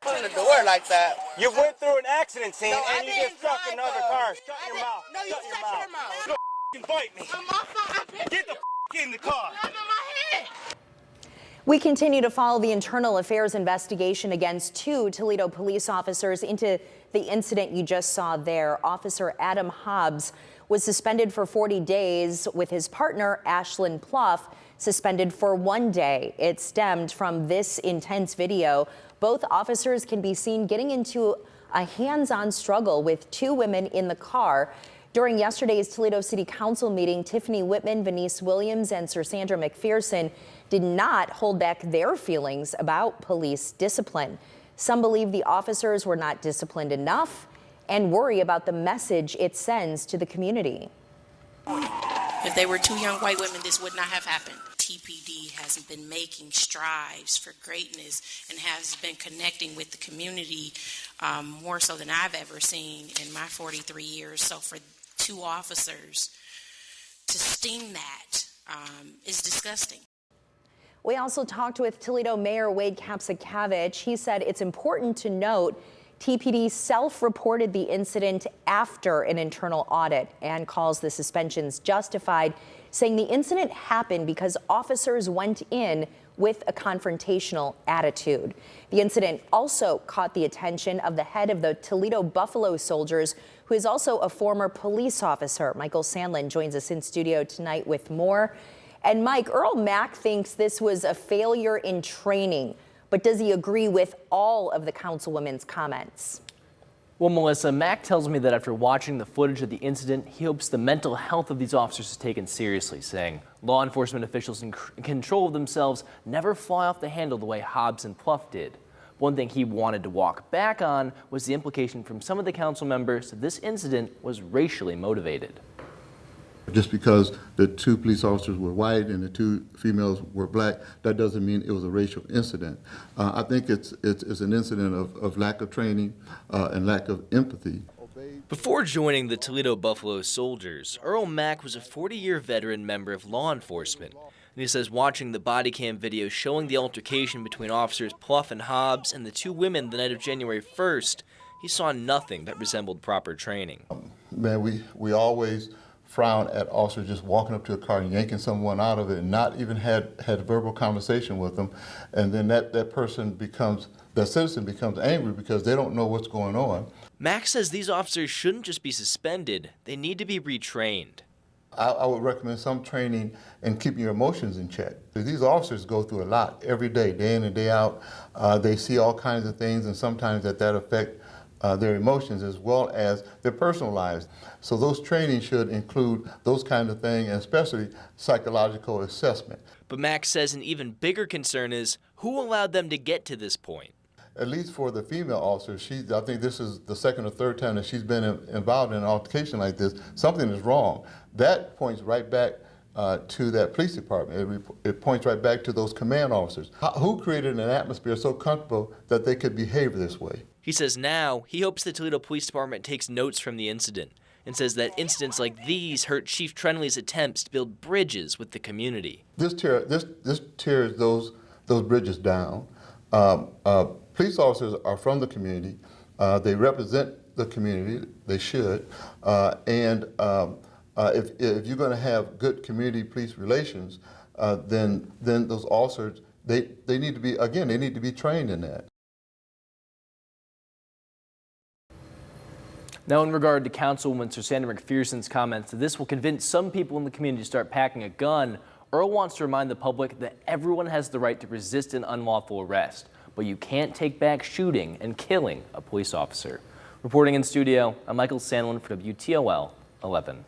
Open the door like that. You went through an accident scene No, and you just struck another car. Shut your mouth. No, you Shut your shut mouth. your mouth. Don't bite me. I'm off my Get the in the car. I'm in my head. We continue to follow the internal affairs investigation against 2 Toledo police officers into the incident you just saw there. Officer Adam Hobbs was suspended for 40 days with his partner, Ashlyn Pluff, suspended for 1 day. It stemmed from this intense video. Both officers can be seen getting into a hands-on struggle with 2 women in the car. During yesterday's Toledo City Council meeting, Tiffany Whitman, Venice Williams, and Sir Sandra McPherson did not hold back their feelings about police discipline. Some believe the officers were not disciplined enough and worry about the message it sends to the community. If they were 2 young white women, this would not have happened. TPD has been making strides for greatness and has been connecting with the community more so than I've ever seen in my 43 years. So for 2 officers to sting that is disgusting. We also talked with Toledo Mayor Wade Kapsakavich. He said it's important to note TPD self-reported the incident after an internal audit and calls the suspensions justified, saying the incident happened because officers went in with a confrontational attitude. The incident also caught the attention of the head of the Toledo Buffalo Soldiers, who is also a former police officer. Michael Sandlin joins us in studio tonight with more. And Mike, Earl Mack thinks this was a failure in training, but does he agree with all of the councilwoman's comments? Well, Melissa, Mack tells me that after watching the footage of the incident, he hopes the mental health of these officers is taken seriously, saying law enforcement officials in control of themselves never fly off the handle the way Hobbs and Pluff did. One thing he wanted to walk back on was the implication from some of the council members that this incident was racially motivated. Just because the 2 police officers were white and the 2 females were black, that doesn't mean it was a racial incident. I think it's an incident of lack of training and lack of empathy. Before joining the Toledo Buffalo Soldiers, Earl Mack was a 40-year veteran member of law enforcement. And he says watching the body cam video showing the altercation between officers Pluff and Hobbs and the 2 women the night of January 1st, he saw nothing that resembled proper training. Man, we always frown at officers just walking up to a car and yanking someone out of it and not even had a verbal conversation with them. And then that citizen becomes angry because they don't know what's going on. Mack says these officers shouldn't just be suspended, they need to be retrained. I would recommend some training in keeping your emotions in check. These officers go through a lot every day in and day out. They see all kinds of things, and sometimes that affect their emotions as well as their personal lives. So those trainings should include those kind of things, and especially psychological assessment. But Mack says an even bigger concern is who allowed them to get to this point. At least for the female officer, I think this is the 2nd or 3rd time that she's been involved in an altercation like this. Something is wrong. That points right back to that police department. It points right back to those command officers. Who created an atmosphere so comfortable that they could behave this way? He says now he hopes the Toledo Police Department takes notes from the incident and says that incidents like these hurt Chief Trenley's attempts to build bridges with the community. This tears those bridges down. Police officers are from the community. They represent the community. They should. And if you're going to have good community police relations, then those officers they need to be trained in that. Now, in regard to Councilwoman Sir Sandra McPherson's comments that this will convince some people in the community to start packing a gun, Earl wants to remind the public that everyone has the right to resist an unlawful arrest, but you can't take back shooting and killing a police officer. Reporting in studio, I'm Michael Sandlin for WTOL 11.